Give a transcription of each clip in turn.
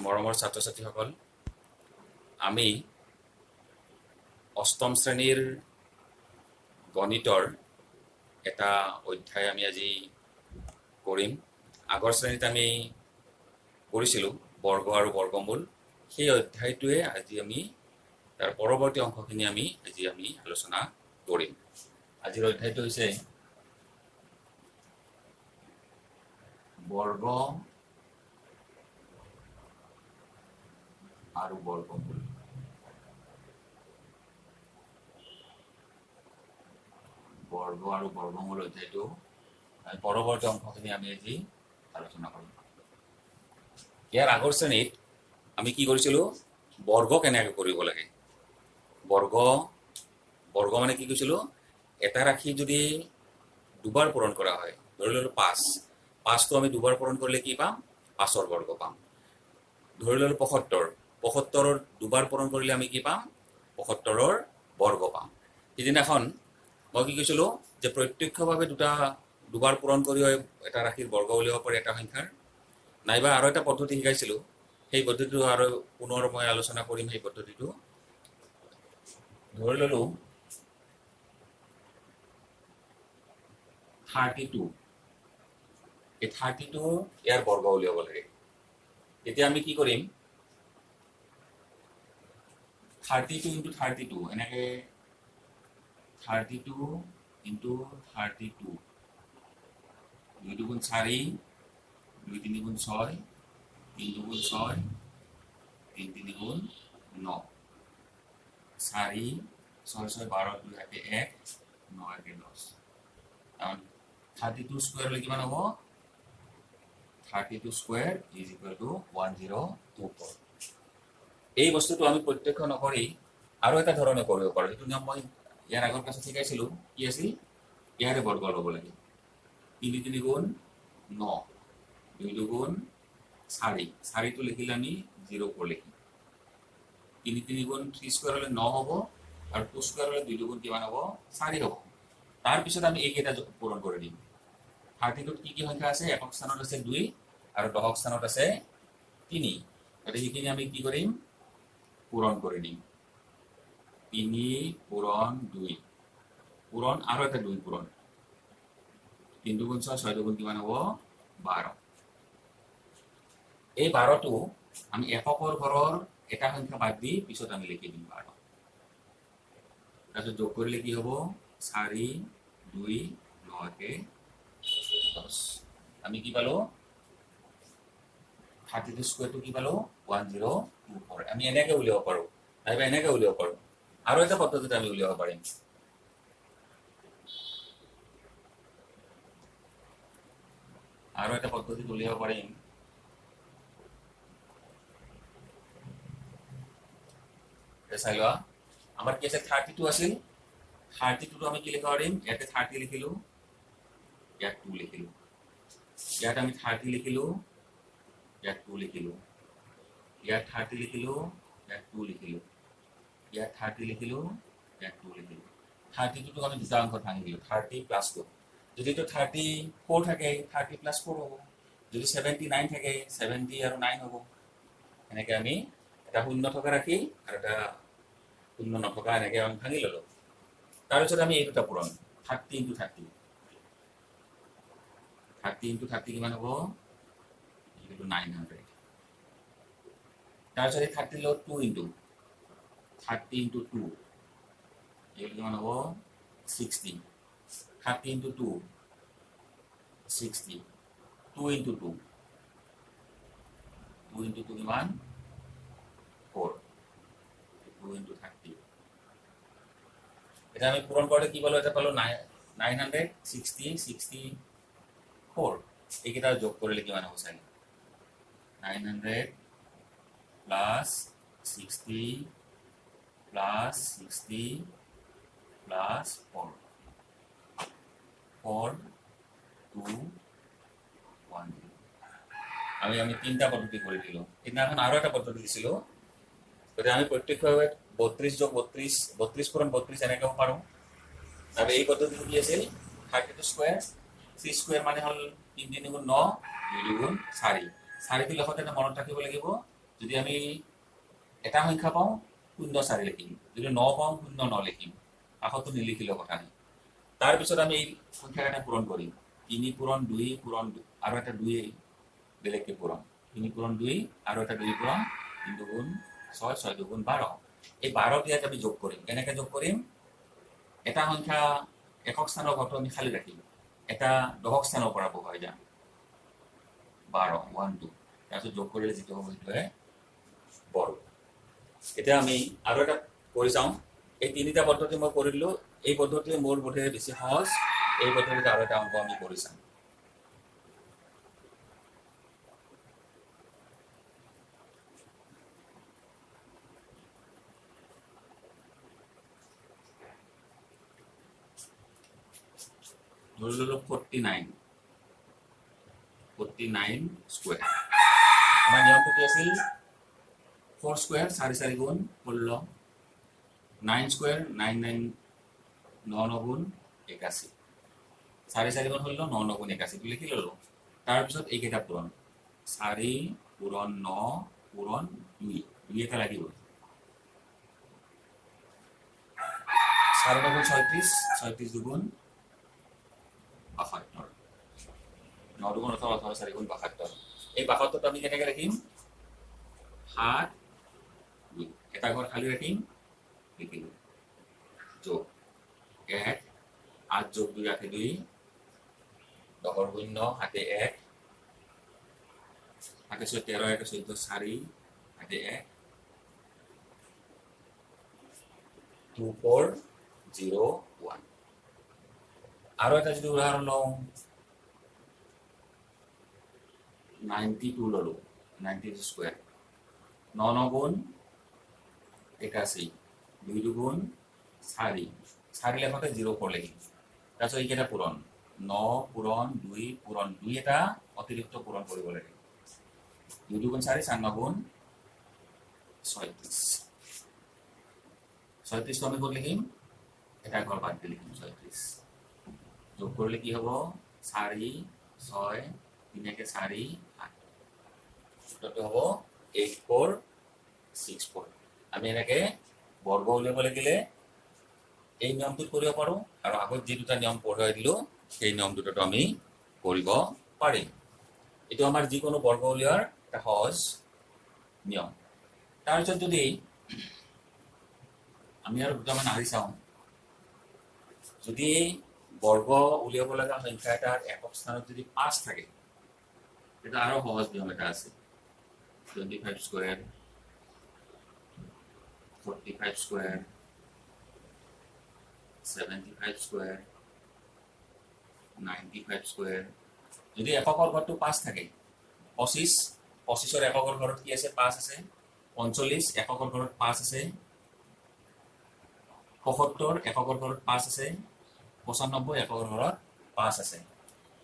মৰমৰ ছাত্ৰ ছাত্ৰীসকল, আমি অষ্টম শ্ৰেণীৰ গণিতৰ এটা অধ্যায় আমি আজি কৰিম। আগৰ শ্ৰেণীত আমি কৰিছিলোঁ বৰ্গ আৰু বৰ্গমূল। সেই অধ্যায়টোৱে আজি আমি তাৰ পৰৱৰ্তী অংশখিনি আজি আমি আলোচনা কৰিম। আজিৰ অধ্যায়টো হৈছে বৰ্গ আৰু বৰ্গমূল। বৰ্গ আৰু বৰ্গমূল অধ্যায়টো পৰৱৰ্তী অংশখিনি আমি আজি আলোচনা কৰিম। ইয়াৰ আগৰ শ্ৰেণীত আমি কি কৰিছিলোঁ, বৰ্গ কেনেকৈ কৰিব লাগে। বৰ্গ মানে কি কৈছিলোঁ, এটা ৰাশি যদি দুবাৰ পূৰণ কৰা হয়, ধৰি ল'লোঁ 5, 5টো আমি দুবাৰ পূৰণ কৰিলে কি পাম, 5ৰ বৰ্গ পাম। ধৰি ল'লোঁ 75, 75ৰ দুবাৰ পূৰণ কৰিলে আমি কি পাম, 75ৰ বৰ্গ পাম। সিদিনাখন মই কি কৈছিলোঁ যে প্ৰত্যক্ষভাৱে দুবাৰ পূৰণ কৰি এটা ৰাশিৰ বৰ্গ উলিয়াব পাৰি এটা সংখ্যাৰ, নাইবা আৰু এটা পদ্ধতি শিকাইছিলোঁ। সেই পদ্ধতিটো আৰু পুনৰ মই আলোচনা কৰিম। সেই পদ্ধতিটো ধৰি ল'লোঁ 32, এই 32 ইয়াৰ বৰ্গ উলিয়াব লাগে। এতিয়া আমি কি কৰিম, 32 × 32 এনেকে 32 × 32, 2 × 4, 2 × 3 = 6, 3 × 6, 3 × 3 = 9, 4, 6, 6, 12, 2 × 1, 9 × 10। 32 স্কোয়ার হলে কিমান হ'ব, 32 স্কোয়ার = 1024। এই বস্তুটো আমি প্ৰত্যক্ষ নকৰি আৰু এটা ধৰণে কৰিব পাৰোঁ। সেইটো নিয়ম মই ইয়াৰ আগৰ ক্লাছত শিকাইছিলোঁ। কি আছিল, ইয়াৰে বৰ্গ ল'ব লাগে। 3 × 3 = 9, 2 × 2 = 4, 4টো লিখিলে আমি 0 লিখিম। 3 × 3 = 3 স্কোয়ার হলে 9 হ'ব, আৰু 2 স্কোয়ার হলে 2 × 2 কিমান হ'ব, 4 হ'ব। তাৰপিছত আমি এইকেইটা পূৰণ কৰি দিম। 32ত কি কি সংখ্যা আছে, একক স্থানত আছে 2 আৰু দশক স্থানত আছে 3। গতিকে সেইখিনি আমি কি কৰিম, পূৰণ কৰি দিম। 3 পূৰণ 2 পূৰণ আৰু এটা 2 পূৰণ, 3 × 6, 6 × কিমান হ'ব, 12। এই 12টো আমি এককৰ ঘৰৰ এটা সংখ্যা বাদ দি পিছত আমি লিখি দিম 12। তাৰপিছত যোগ কৰিলে কি হ'ব, 4, 2, 9 × 10। আমি কি পালো, 32 স্কোয়ারটো কি পালো, 1024। আমি এনেকে উলিয়াব পাৰোঁ, নাইবা এনেকে উলিয়াব পাৰোঁ। আৰু এটা পদ্ধতিতে আমি উলিয়াব পাৰিম। চাই লোৱা, আমাৰ কি আছে, 32 আছিল। 32টো আমি কি লিখিব পাৰিম, ইয়াতে 30 লিখিলোঁ, ইয়াত 2 লিখিলোঁ, ইয়াত আমি 30 লিখিলোঁ, ইয়াত 2 লিখিলোঁ, ইয়াত 30 লিখিলোঁ, ইয়াত 2 লিখিলোঁ, ইয়াত 30 লিখিলোঁ, ইয়াত 2 লিখিলোঁ। 32টো আমি দুটা অংশত ভাঙি দিলোঁ, 30 + 2। যদি 34 থাকে, 30 + 4 হ'ব। যদি 79 থাকে, 70 আৰু 9 হ'ব। এনেকৈ আমি এটা শূন্য থকা ৰাখি আৰু এটা শূন্য নথকা এনেকৈ আমি ভাঙি ল'লোঁ। তাৰপিছত আমি এই দুটা পূৰণ, 30 × 30, 30 × 30 কিমান হ'ব, 900। তাৰপিছত এই 30 লগত 2 × 30 × 2, এইটো কিমান হ'ব, 60। 30 × 2, 60, 2 × 2, 2 × 2 কিমান, 4, 2 × 30। এটা আমি পূৰণ কৰোঁতে কি পালোঁ, এটা পালোঁ 960, 64। এইকেইটা যোগ কৰিলে কিমান হ'ব চাই, 900 + 60 + 60 + 4, 4, 2, 1। আমি তিনিটা পদ্ধতি কৰি দিলোঁ। সেইদিনাখন আৰু এটা পদ্ধতি দিছিলোঁ। গতিকে আমি প্ৰত্যক্ষভাৱে 32 + 32, 32 পূৰণ 32 এনেকৈও পাৰোঁ। আৰু এই পদ্ধতিটো কি আছিল, 32 স্কোয়ার, 3 স্কোয়ার মানে হ'ল 3 × 3 = 9, 2 × 4। 4টো লেখোঁতে মনত ৰাখিব লাগিব যদি আমি এটা সংখ্যা পাওঁ 0,4 লিখিম, যদি 9 পাওঁ 0,9 লিখিম, কাষতো নিলিখিলেও কথা নাই। তাৰপিছত আমি এই সংখ্যাকেইটা পূৰণ কৰিম, 3 পূৰণ 2 পূৰণ আৰু এটা 2 বেলেগকে পূৰণ, 3 পূৰণ 2 আৰু এটা 2 পূৰণ 3 দুগুণ 6, 6 দুগুণ 12। এই 12 ইয়াত আমি যোগ কৰিম। কেনেকৈ যোগ কৰিম? এটা সংখ্যা একক স্থানৰ ঘৰটো আমি খালী ৰাখিম, এটা দশক স্থানৰ পৰা বহুৱাই যাম, 12 1 2, তাৰপিছত যোগ কৰিলে যিটো হ'ব সেইটোৱে বৰ্গ। এতিয়া আমি আৰু এটা কৰি চাওঁ। এই তিনিটা পদ্ধতি মই কৰিলোঁ, এই পদ্ধতি মোৰ বোধেৰে বেছি সহজ। এই পদ্ধতিত আৰু এটা অংক আমি কৰি চাম। ধৰি ললোঁ 49 স্কোয়াৰ। আমাৰ নিয়মটো কি আছিল? 4 স্কোয়াৰ 4 4 গুণ 16, 9 স্কোয়াৰ 9 9 9 9 গুণ 81, 4 4 গুণ 16, 9 9 গুণ 81 লিখি ল'লোঁ। তাৰপিছত এইকেইটা পূৰণ, 4 পূৰণ 9 পূৰণ 2, 2 এটা লাগিব, 4 9 গুণ 36, 36 দুগুণ 72, 9 দুগুণ 18, 18 4 গুণ 72। এই 72টো আমি কেনেকৈ ৰাখিম? 7 2, এটা ঘৰ খালী ৰাখিম, লিখিলোঁ, যোগ 1 8 যোগ 2 8 2, 10 শূন্য 7 1, 7 6 13 1 14 4 8 1, 2 4 0 1। আৰু এটা যদি উদাহৰণ লওঁ, 92 ল'লোঁ, 92 স্কোয়ার, 9 9 গুণ 81, 2 দুগুণ 4, 4 লেখতে 0 4 লিখিম। তাৰপিছত এইকেইটা পূৰণ, 9 পূৰণ 2 পূৰণ 2 এটা অতিৰিক্ত পূৰণ কৰিব লাগে, 2 দুগুণ 4, 4 9 গুণ 36, 36টো আমি ক'ত লিখিম? এটা ঘৰ বাদ দি লিখিম 36। যোগ কৰিলে কি হ'ব? 4 6 3 4 8, উত্তৰটো হ'ব 8464। আমি এনেকৈ বৰ্গ উলিয়াব লাগিলে এই নিয়মটোত কৰিব পাৰোঁ, আৰু আগত যি দুটা নিয়ম পঢ়ুৱাই দিলোঁ সেই নিয়ম দুটাটো আমি কৰিব পাৰিম। এইটো আমাৰ যিকোনো বৰ্গ উলিওৱাৰ এটা সহজ নিয়ম। তাৰপিছত যদি আমি আৰু দুটামান আহি চাওঁ, যদি বৰ্গ উলিয়াব লগা সংখ্যা এটাৰ একক স্থানত যদি 5 থাকে, এটা আৰু সহজ নিয়ম এটা আছে। 25 স্কোয়াৰ, 45 স্কোয়াৰ, 75 স্কোয়াৰ, 95 স্কোয়াৰ। যদি এককৰ ঘৰটো 5 থাকে, 25 25ৰ এককৰ ঘৰত কি আছে? 5 আছে। 45 এককৰ ঘৰত 5 আছে। 75 এককৰ ঘৰত 5 আছে। 95 এককৰ ঘৰত 5 আছে।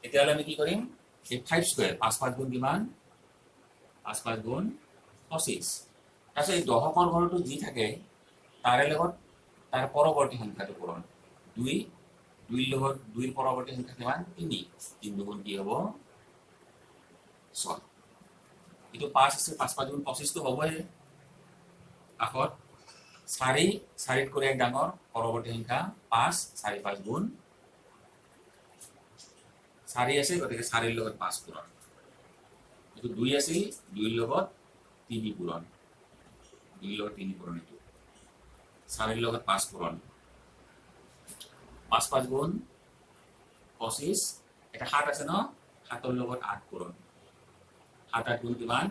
তেতিয়াহ'লে আমি কি কৰিম? এই 5 স্কোয়াৰ 5 5 গুণ কিমান? 5 5 গুণ 25। তাৰপিছত এই দশকৰ ঘৰটো যি থাকে তাৰে লগত তাৰ পৰৱৰ্তী সংখ্যাটো পূৰণ, 2 2ৰ লগত 2ৰ পৰৱৰ্তী সংখ্যা কিমান? 3, 3 দুগুণ কি হ'ব? 6। এইটো 5 আছে, 5 5 গুণ 25টো হ'বই। কাষত 4 4ত কৰি এক ডাঙৰ পৰৱৰ্তী সংখ্যা 5, 4 5 গুণ 4 আছে, গতিকে 4ৰ লগত 5 পূৰণ। এইটো 2 আছিল, 2ৰ লগত 3 পূৰণ, 2ৰ লগত 3 পূৰণ, এইটো 4ৰ লগত 5 পূৰণ, 5 5 গুণ 25, এটা 7 আছে ন, 7ৰ লগত 8 পূৰণ, 7 8 গুণ কিমান?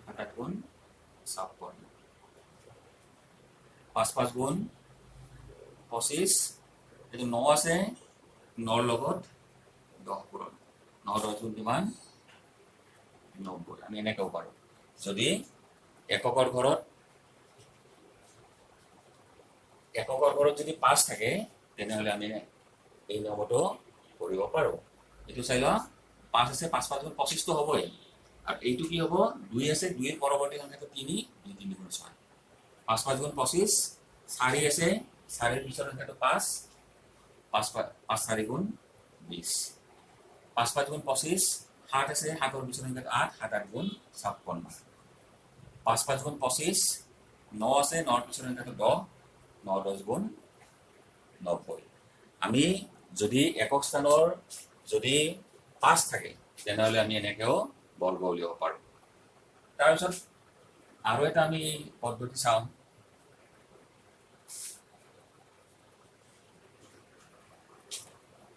7 8 গুণ 56, 5 5 গুণ 25, এইটো 9 আছে, 9ৰ লগত 10 পূৰণ, 9 10 গুণ কিমান? 90। আমি এনেকৈও পাৰোঁ। যদি এককৰ ঘৰত যদি 5 থাকে, তেনেহ'লে আমি এই নিয়মটো কৰিব পাৰোঁ। এইটো চাই লোৱা, 5 আছে, 5 5 গুণ 25টো হ'বই। আৰু এইটো কি হ'ব? 2 আছে, 2ৰ পৰৱৰ্তী সংখ্যাটো 3, 2 3 গুণ 6, 5 5 গুণ 25, 4 আছে, 4ৰ পিছৰ সংখ্যাটো 5, 5 4 গুণ 20, 5 5 গুণ 25, 7 আছে, 7ৰ পিছৰ সংখ্যাটো 8, 7 8 গুণ 56। 5 5 গুণ 25, 9 আছে, 9 পিছৰ সংখ্যাটো 10, 9 10 গুণ 90। আমি যদি একক স্থানৰ যদি 5 থাকে তেনেহ'লে আমি এনেকৈও বৰ্গ উলিয়াব পাৰোঁ। তাৰপিছত আৰু এটা আমি পদ্ধতি চাওঁ।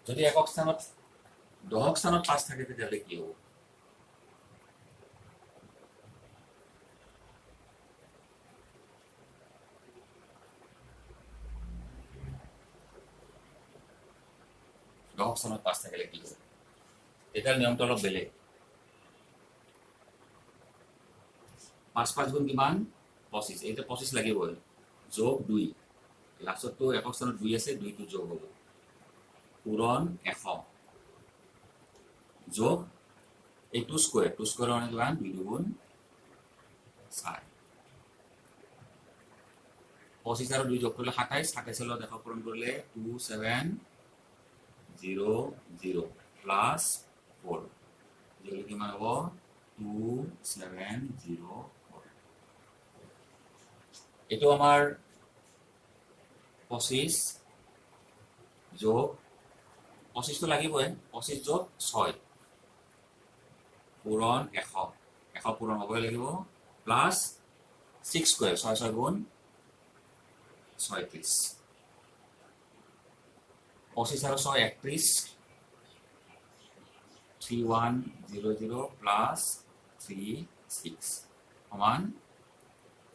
যদি একক স্থানত দশক স্থানত 5 থাকে তেতিয়াহ'লে কি হ'ব? দশক স্থানত 5 থাকিলে কি হ'ব? এটাৰ নিয়মটো অলপ বেলেগ। 5 5 গুণ কিমান? 25। এইটো 25 লাগিবই, যোগ 2, লাষ্টততো একক স্থানত 2 আছে, 2টো যোগ হ'ব, পূৰণ 100 যোগ এই 2 স্কোয়াৰ, 2 স্কোয়াৰ মানে কিমান? 2 দুগুণ 4। 25 আৰু 2 যোগ কৰিলে 27, 27 লগত 100 পূৰণ কৰিলে 2700 প্লাছ 4, যিহেতু কিমান হ'ব? 2704। এইটো আমাৰ 25 যোগ 25টো লাগিবই, 25 যোগ 6 পূৰণ 100, 100 পূৰণ হ'বই লাগিব, প্লাছ 6 স্কোয়াৰ, 6 6 গুণ 36, 25 আৰু 6 31, 3100 প্লাছ 36 সমান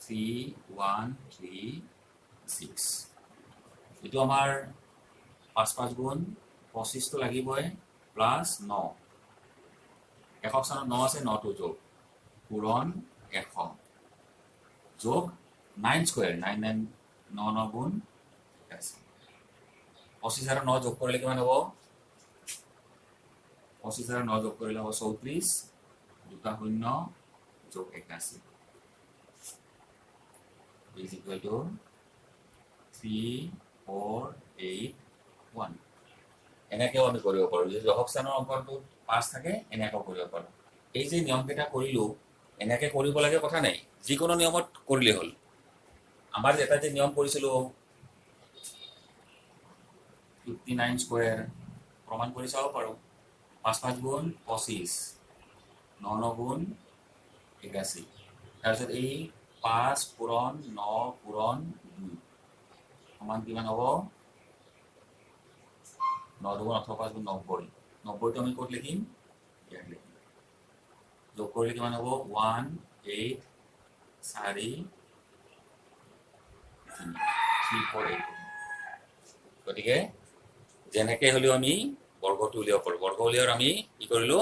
3136। এইটো আমাৰ 5 5 গুণ 25টো লাগিবই, প্লাছ 9, একক স্থানত 9 আছে, 9টো যোগ পূৰণ 100 যোগ 9 স্কোয়াৰ, 9 9 9 9 গুণ 25 আৰু 9 যোগ কৰিলে কিমান হ'ব? 25 আৰু 9 যোগ কৰিলে হ'ব 34, 2টা 0 যোগ 81 is equal to 3481। এনেকেও আমি কৰিব পাৰোঁ। যদি দশক স্থানৰ অংকটো 5 থাকে এনেকেও কৰিব পাৰোঁ। এই যে নিয়মকেইটা কৰিলোঁ, এনেকৈ কৰিব লাগে কথা নাই, যিকোনো নিয়মত কৰিলে হ'ল। আমাৰ এটা যে নিয়ম কৰিছিলোঁ 59 স্কোয়াৰ, প্ৰমাণ কৰি চাব পাৰোঁ। 5 5 গুণ 25, 9 9 গুণ 81, তাৰপিছত এই 5 পূৰণ 9 পূৰণ 2 সমান কিমান হ'ব? 9 2 18 5 গুণ 90, 90টো আমি ক'ত লিখিম? ইয়াত লিখিম। যোগ কৰিলে কিমান হ'ব? 1 8 4 3 4 8। গতিকে যেনেকৈ হ'লেও আমি বৰ্গটো উলিয়াব পাৰোঁ। বৰ্গ উলিয়াৰ আমি কি কৰিলোঁ?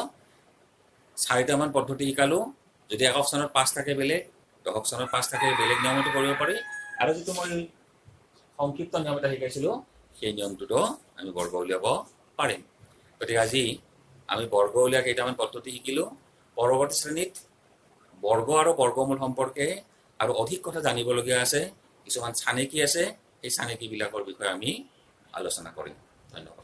4টামান পদ্ধতি শিকালোঁ। যদি একক স্থানত 5 থাকে বেলেগ, দশক স্থানত 5 থাকে বেলেগ নিয়মতো কৰিব পাৰি, আৰু যিটো মই সংক্ষিপ্ত নিয়ম এটা শিকাইছিলোঁ সেই নিয়মটোতো আমি বৰ্গ উলিয়াব পাৰিম। গতিকে আজি আমি বৰ্গ উলিওৱা কেইটামান পদ্ধতি শিকিলোঁ। পৰৱৰ্তী শ্ৰেণীত বৰ্গ আৰু বৰ্গমূল সম্পৰ্কে আৰু অধিক কথা জানিবলগীয়া আছে, কিছুমান চানেকি আছে, সেই চানেকিবিলাকৰ বিষয়ে আমি আলোচনা কৰিম। ধন্যবাদ।